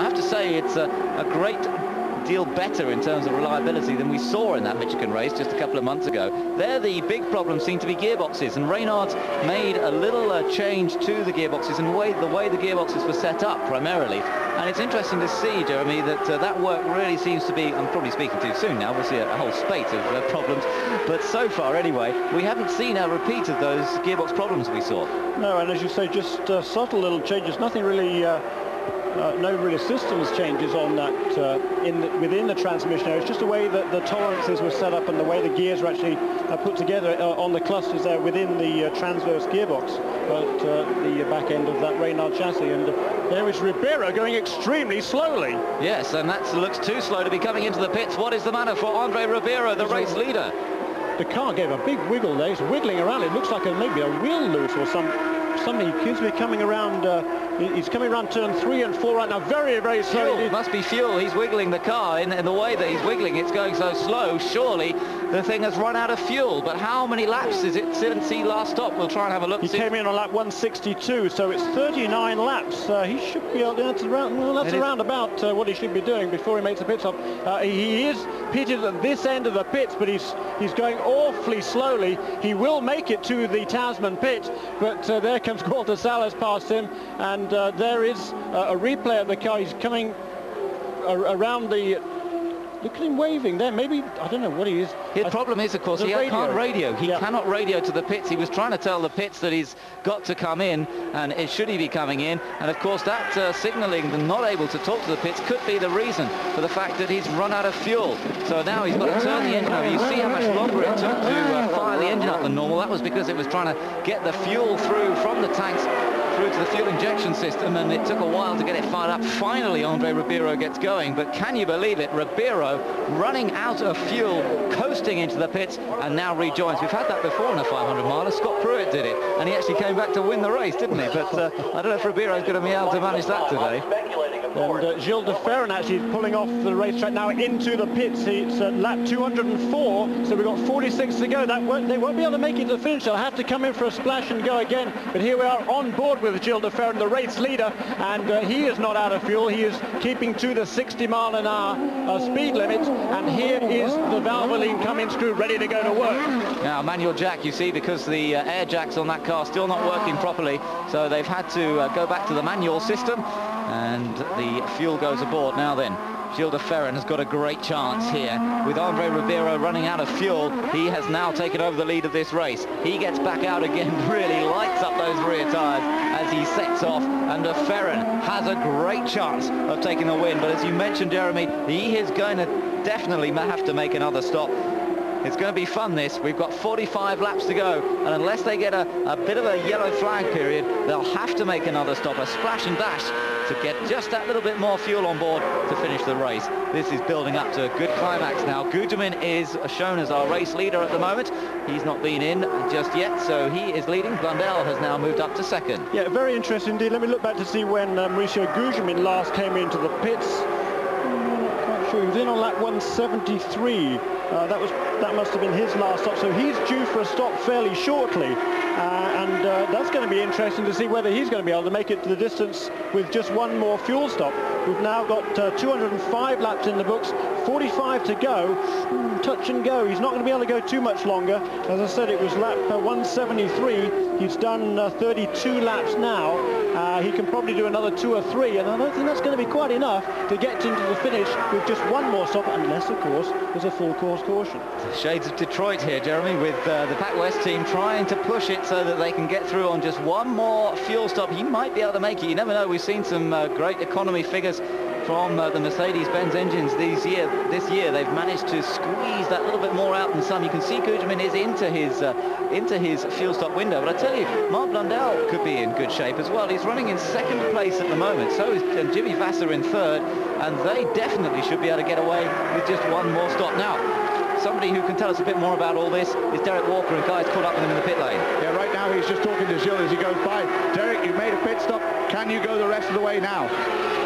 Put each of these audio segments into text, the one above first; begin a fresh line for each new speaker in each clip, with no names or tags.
I have to say it's a great deal better in terms of reliability than we saw in that Michigan race just a couple of months ago. There the big problem seemed to be gearboxes, and Reynard's made a little change to the gearboxes and the way the gearboxes were set up primarily. And it's interesting to see, Jeremy, that that work really seems to be, I'm probably speaking too soon now, we'll see a whole spate of problems, but so far anyway, we haven't seen a repeat of those gearbox problems we saw.
No, and as you say, just subtle little changes, nothing really no real systems changes on that within the transmission area. It's just the way that the tolerances were set up and the way the gears are actually put together on the clusters there within the transverse gearbox at the back end of that Reynard chassis. And there is Ribeiro going extremely slowly.
Yes, and that looks too slow to be coming into the pits. What is the matter for Andre Ribeiro, the race leader?
The car gave a big wiggle there. He's wiggling around. It looks like maybe a wheel loose or something. He seems to be coming around. He's coming around turn 3 and 4 right now, very, very slow.
It must be fuel. He's wiggling the car in the way that he's wiggling. It's going so slow. Surely the thing has run out of fuel. But how many laps is it since he last stopped? We'll try and have a look.
He came in on lap 162, so it's 39 laps. He should be able to. That's around about what he should be doing before he makes the pit stop. He is pitted at this end of the pits, but he's going awfully slowly. He will make it to the Tasman pit, but there comes Walter Salas past him, and there is a replay of the car. He's coming around the... Look at him waving there. Maybe, I don't know what he is.
The problem is, of course, he can't radio. He cannot radio to the pits. He was trying to tell the pits that he's got to come in, and should he be coming in? And of course, that signalling, the not able to talk to the pits, could be the reason for the fact that he's run out of fuel. So now he's got to turn the engine over. You see how much longer it took to fire the engine up than normal. That was because it was trying to get the fuel through from the tanks through to the fuel injection system, and it took a while to get it fired up. Finally, Andre Ribeiro gets going, but can you believe it? Ribeiro running out of fuel, coasting into the pits, and now rejoins. We've had that before in a 500 miler. Scott Pruitt did it, and he actually came back to win the race, didn't he? But I don't know if Ribeiro's going to be able to manage that today.
And Gilles de Ferran actually pulling off the racetrack now into the pits. It's lap 204, so we've got 46 to go. They won't be able to make it to the finish. They'll have to come in for a splash and go again. But here we are on board with Gilles de Ferran, the race leader, and he is not out of fuel. He is keeping to the 60-mile-an-hour speed limit, and here is the Valvoline coming screw ready to go to work.
Now, manual jack, you see, because the air jacks on that car still not working properly, so they've had to go back to the manual system, and the fuel goes aboard. Now then, Gilles de Ferran has got a great chance here. With Andre Ribeiro running out of fuel, he has now taken over the lead of this race. He gets back out again, really lights up those rear tyres as he sets off, and de Ferran has a great chance of taking the win. But as you mentioned, Jeremy, he is going to definitely have to make another stop. It's going to be fun, this. We've got 45 laps to go, and unless they get a bit of a yellow flag period, they'll have to make another stop, a splash and dash, to get just that little bit more fuel on board to finish the race. This is building up to a good climax now. Gugelmin is shown as our race leader at the moment. He's not been in just yet, so he is leading. Blundell has now moved up to second.
Yeah, very interesting indeed. Let me look back to see when Mauricio Gugelmin last came into the pits. I'm not quite sure. He was in on lap 173. That must have been his last stop, so he's due for a stop fairly shortly, and that's going to be interesting to see whether he's going to be able to make it to the distance with just one more fuel stop. We've now got 205 laps in the books, 45 to go. Touch and go. He's not going to be able to go too much longer. As I said, it was lap 173. He's done 32 laps now. He can probably do another 2 or 3, and I don't think that's going to be quite enough to get into the finish with just one more stop, unless, of course, there's a full course caution.
Shades of Detroit here, Jeremy, with the Pac West team trying to push it so that they can get through on just one more fuel stop. He might be able to make it. You never know. We've seen some great economy figures from the Mercedes-Benz engines this year. They've managed to squeeze that little bit more out than some. You can see Gugelmin is into his fuel stop window, but I tell you, Mark Blundell could be in good shape as well. He's running in second place at the moment, so is Jimmy Vasser in third, and they definitely should be able to get away with just one more stop. Now, somebody who can tell us a bit more about all this is Derek Walker, and Guy's caught up with him in the pit lane.
Yeah, right now he's just talking to Gilles as he goes by. Derek, you've made a pit stop. Can you go the rest of the way now?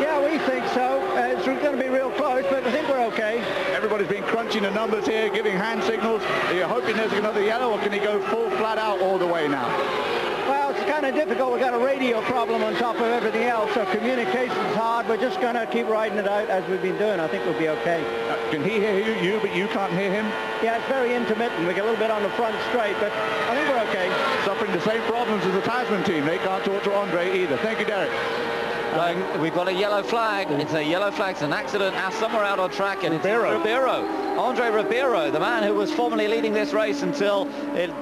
Yeah, we think so. It's going to be real close, but I think we're okay.
Everybody's been crunching the numbers here, giving hand signals. Are you hoping there's another yellow, or can he go full flat out all the way now?
Well, it's it's kind of difficult. We've got a radio problem on top of everything else, so communication's hard. We're just going to keep riding it out as we've been doing. I think we'll be okay.
Can he hear you, but you can't hear him?
Yeah, it's very intermittent. We get a little bit on the front straight, but I think we're okay.
Suffering the same problems as the Tasman team. They can't talk to Andre either. Thank you, Derek.
We've got a yellow flag. It's a yellow flag. It's an accident somewhere out on track. And
Ribeiro.
It's Ribeiro. Andre Ribeiro, the man who was formerly leading this race until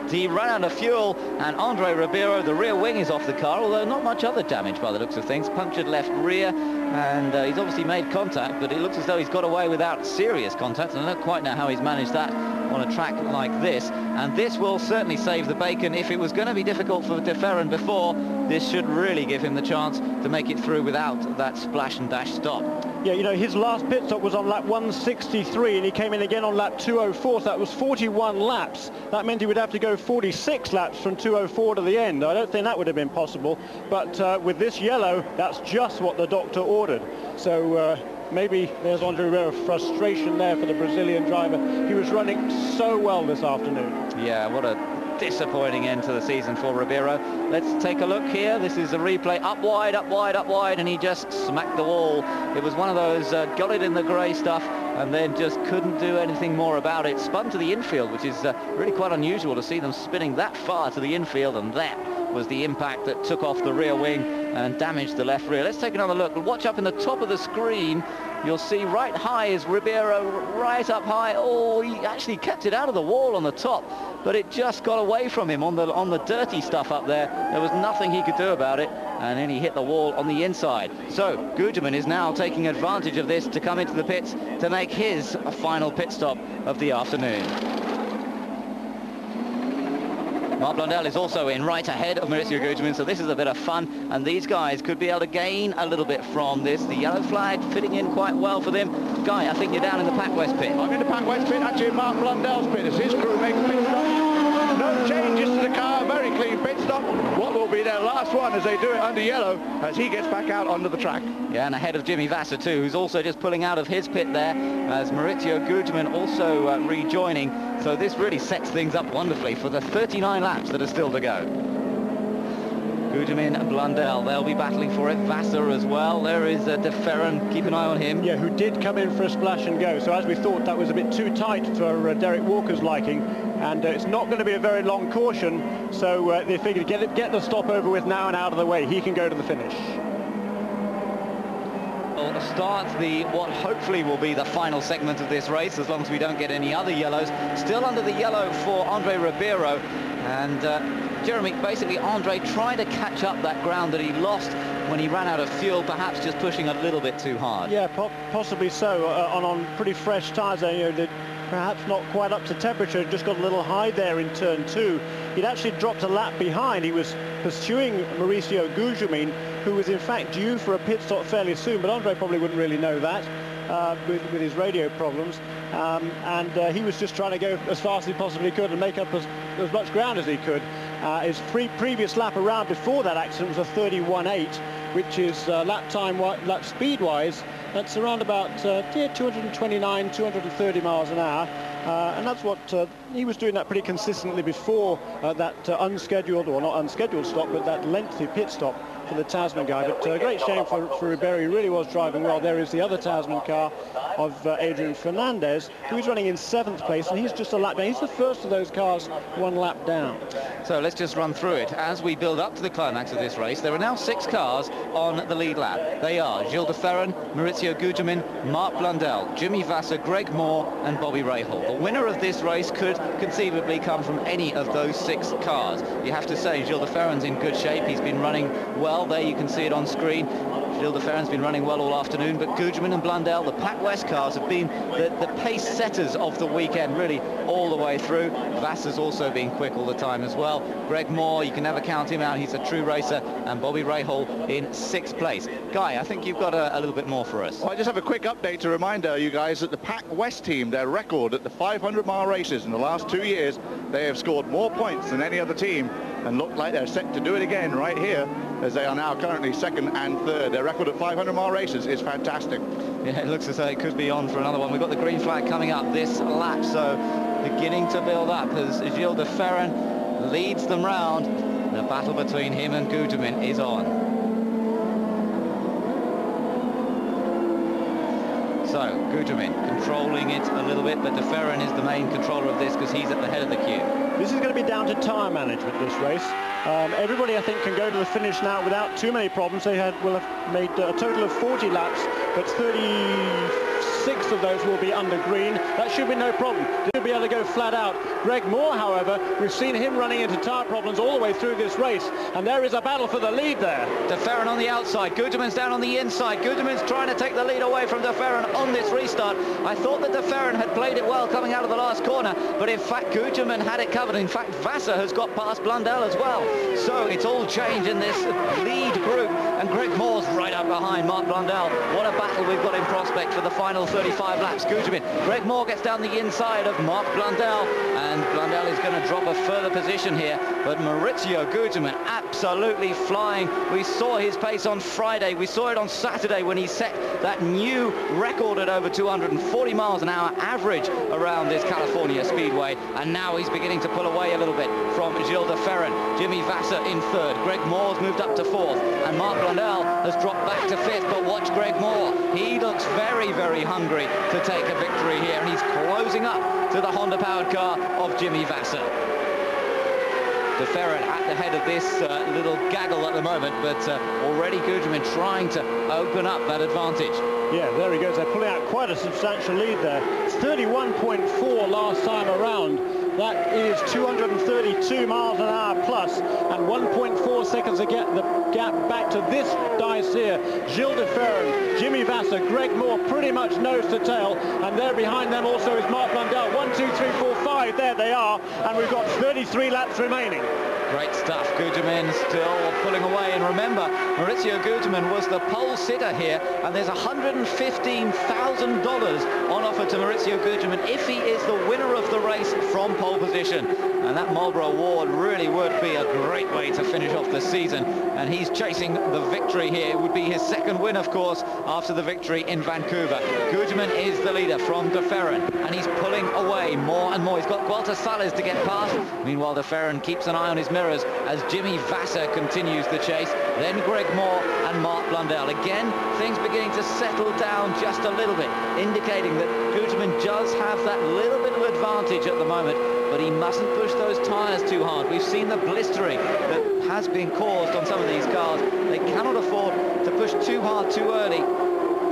he ran out of fuel. And Andre Ribeiro, the rear wing is off the car, although not much other damage by the looks of things. Punctured left rear, and he's obviously made contact, but it looks as though he's got away without serious contact. And I don't quite know how he's managed that on a track like this. And this will certainly save the bacon. If it was going to be difficult for de Ferran before, this should really give him the chance to make it through without that splash and dash stop.
Yeah, you know, his last pit stop was on lap 163, and he came in again on lap 204, so that was 41 laps. That meant he would have to go 46 laps from 204 to the end. I don't think that would have been possible, but with this yellow, that's just what the doctor ordered. So maybe there's Andre Ribeiro, frustration there for the Brazilian driver. He was running so well this afternoon.
Yeah, what a disappointing end to the season for Ribeiro. Let's take a look here. This is a replay. Up wide, up wide, up wide, and he just smacked the wall. It was one of those got it in the grey stuff and then just couldn't do anything more about it. Spun to the infield, which is really quite unusual to see them spinning that far to the infield, and that was the impact that took off the rear wing and damaged the left rear. Let's take another look. Watch up in the top of the screen. You'll see right high is Ribeiro, right up high. Oh, he actually kept it out of the wall on the top, but it just got away from him on the dirty stuff up there. There was nothing he could do about it, and then he hit the wall on the inside. So Gugelmin is now taking advantage of this to come into the pits to make his final pit stop of the afternoon. Marc Blondel is also in right ahead of Maurizio Gugelmin, so this is a bit of fun, and these guys could be able to gain a little bit from this. The yellow flag fitting in quite well for them. Guy, I think you're down in the Pack West pit.
I'm in the Pack West pit, actually in Marc Blondel's pit as his crew makes pit stop. No changes to the car, very clean pit stop. What will be their last one as they do it under yellow as he gets back out onto the track.
Yeah, and ahead of Jimmy Vasser too, who's also just pulling out of his pit there, as Maurizio Gugelmin also rejoining. So this really sets things up wonderfully for the 39 laps that are still to go. Gugelmin, Blondel, they'll be battling for it. Vasser as well. There is de Ferran, keep an eye on him.
Yeah, who did come in for a splash and go. So as we thought, that was a bit too tight for Derek Walker's liking. And it's not going to be a very long caution. So they figured get the stop over with now and out of the way. He can go to the finish.
Starts what hopefully will be the final segment of this race, as long as we don't get any other yellows. Still under the yellow for Andre Ribeiro, and Jeremy, basically Andre trying to catch up that ground that he lost when he ran out of fuel, perhaps just pushing a little bit too hard.
Yeah, possibly so, on pretty fresh tyres there, you know, perhaps not quite up to temperature, just got a little high there in turn 2. He'd actually dropped a lap behind. He was pursuing Maurizio Gugelmin, who was in fact due for a pit stop fairly soon, but Andre probably wouldn't really know that with his radio problems. And he was just trying to go as fast as he possibly could and make up as much ground as he could. His previous lap around before that accident was a 31.8, which is lap speed-wise, that's around about 229, 230 miles an hour. And that's what he was doing that pretty consistently before that unscheduled, or not unscheduled stop, but that lengthy pit stop for the Tasman guy. But great shame for Ribeiro. He really was driving well. There is the other Tasman car of Adrian Fernandez, who is running in 7th place, and he's just a lap down. He's the first of those cars 1 lap down.
So let's just run through it. As we build up to the climax of this race, there are now 6 cars on the lead lap. They are Gilles de Ferran, Maurizio Gugelmin, Marc Blondel, Jimmy Vasser, Greg Moore and Bobby Rahal. The winner of this race could conceivably come from any of those 6 cars. You have to say Gilles de Ferran's in good shape. He's been running well. There you can see it on screen. Gilles de Ferran's been running well all afternoon, but Gugelmin and Blondel, the Pack West cars, have been the pace setters of the weekend, really all the way through. Vasser's also been quick all the time as well. Greg Moore, you can never count him out. He's a true racer. And Bobby Rahal in 6th place. Guy, I think you've got a little bit more for us.
Well, I just have a quick update to remind you guys that the Pack West team, their record at the 500-mile races in the last 2 years, they have scored more points than any other team and look like they're set to do it again right here, as they are now currently 2nd and 3rd. Their record at 500-mile races is fantastic.
Yeah, it looks as though it could be on for another one. We've got the green flag coming up this lap, so beginning to build up as Gilles de Ferran leads them round. The battle between him and Guterman is on. So Guterman controlling it a little bit, but de Ferran is the main controller of this because he's at the head of the queue.
This is going to be down to tyre management, this race. Everybody, I think, can go to the finish now without too many problems. They will have made a total of 40 laps, but 36 of those will be under green. That should be no problem. They'll be able to go flat out. Greg Moore, however, we've seen him running into tyre problems all the way through this race, and there is a battle for the lead there.
De Ferran on the outside, Guterman's down on the inside. Guterman's trying to take the lead away from de Ferran on this restart. I thought that de Ferran had played it well coming out of the last corner, but in fact Guterman had it covered. In fact, Vassar has got past Blundell as well. So it's all change in this lead group, and Greg Moore's right up behind Mark Blundell. What a battle we've got in prospect for the final 35 laps. Guterman, Greg Moore gets down the inside of Mark Blundell, and Blundell is going to drop a further position here, but Maurizio Guterman absolutely flying. We saw his pace on Friday, we saw it on Saturday when he set that new record at over 240 miles an hour average around this California Speedway, and now he's beginning to pull away a little bit from Gilles de Ferran. Jimmy Vassar in third, Greg Moore's moved up to fourth, and Mark Blundell has dropped back to fifth. But watch Greg Moore, he looks very, very hungry to take a victory here, and he's closing up to the Honda-powered car of Jimmy Vassar. De Ferran at the head of this little gaggle at the moment, but already Guterman trying to open up that advantage.
Yeah, there he goes. They're pulling out quite a substantial lead there. It's 31.4 last time around. That is 232 miles an hour plus, and 1.4 seconds to get the gap back to this dice here. Gilles de Ferran, Jimmy Vassar, Greg Moore pretty much nose to tail, and there behind them also is Mark Blundell. 1, 2, 3, 4, 5, there they are, and we've got 33 laps remaining.
Great stuff. Guterman still pulling away, and remember, Maurizio Guterman was the pole sitter here, and there's $115,000 on offer to Maurizio Guterman if he is the winner of the race from pole position. And that Marlboro Award really would be a great way to finish off the season, and he's chasing the victory here. It would be his second win, of course, after the victory in Vancouver. Guterman is the leader from de Ferran, and he's pulling away more and more. He's got Gualter Sales to get past. Meanwhile, de Ferran keeps an eye on his mirrors as Jimmy Vassar continues the chase. Then Greg Moore and Mark Blundell. Again, things beginning to settle down just a little bit, indicating that Guterman does have that little bit of advantage at the moment, but he mustn't push those tyres too hard. We've seen the blistering that has been caused on some of these cars. They cannot afford to push too hard too early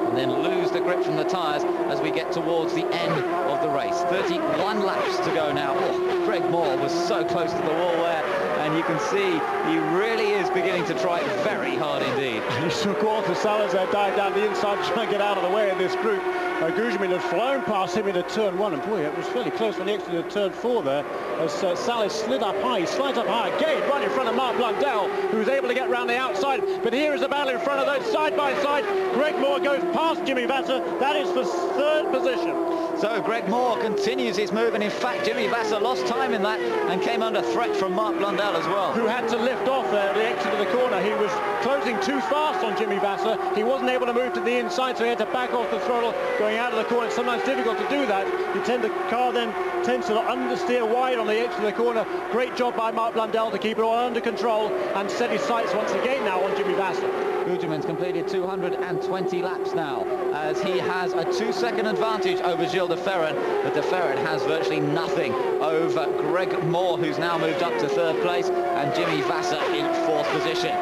and then lose the grip from the tyres as we get towards the end of the race. 31 laps to go now. Oh, Greg Moore was so close to the wall there, and you can see he really is beginning to try very hard indeed.
You saw Gualter Sales there dive down the inside trying to get out of the way of this group. Guterman had flown past him into turn 1, and boy, it was fairly close when he exited turn 4 there, as Sales slid up high. He slides up high again, right in front of Mark Blundell, who was able to get round the outside. But here is the battle in front of those side by side. Greg Moore goes past Jimmy Vassar. That is for third position.
So Greg Moore continues his move, and in fact Jimmy Vassar lost time in that and came under threat from Mark Blundell as well,
who had to lift off there at the exit of the corner. He was closing too fast on Jimmy Vassar. He wasn't able to move to the inside, so he had to back off the throttle going out of the corner. It's sometimes difficult to do that. The car then tends to understeer wide on the edge of the corner. Great job by Mark Blundell to keep it all under control and set his sights once again now on Jimmy Vassar.
Guterman's completed 220 laps now, as he has a 2-second advantage over Gilles de Ferran, but de Ferran has virtually nothing over Greg Moore, who's now moved up to third place, and Jimmy Vassar in fourth position.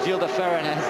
Gilles de Ferran has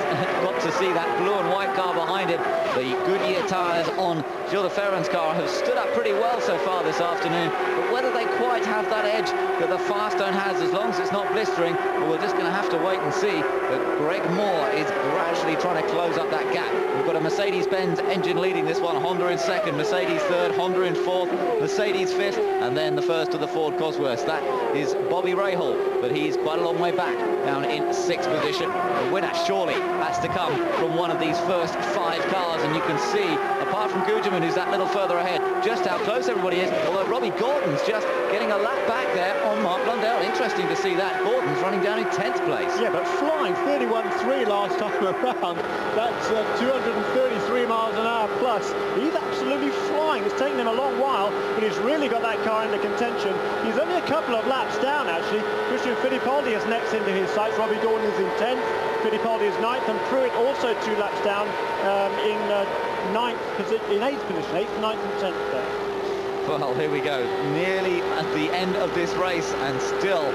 got to see that blue and white car behind him. The Goodyear tyres on Gilles de Ferran's car have stood up pretty well so far this afternoon, but whether they quite have that edge that the Firestone has, as long as it's not blistering, well, we're just going to have to wait and see. But Greg Moore is gradually trying to close up that gap. We've got a Mercedes-Benz engine leading this one, Honda in second, Mercedes third, Honda in fourth, Mercedes fifth, and then the first of the Ford Cosworths. That is Bobby Rahal, but he's quite a long way back, down in sixth position. The winner surely has to come from one of these first 5 cars, and you can see, apart from Guterman, who's that little further ahead, just how close everybody is, although Robbie Gordon's just getting a lap back there on Mark Blundell. Interesting to see that. Gordon's running down in 10th place.
Yeah, but flying 31.3 last time around. That's 233 miles an hour plus. He's absolutely flying. It's It's taken him a long while, but he's really got that car into contention. He's only a couple of laps down, actually. Christian Fittipaldi is next into his sights. Robbie Gordon is in 10th. Fittipaldi is 9th, and Pruitt also 2 laps down in 9th position, in 8th position, 8th, 9th and 10th there.
Well, here we go, nearly at the end of this race, and still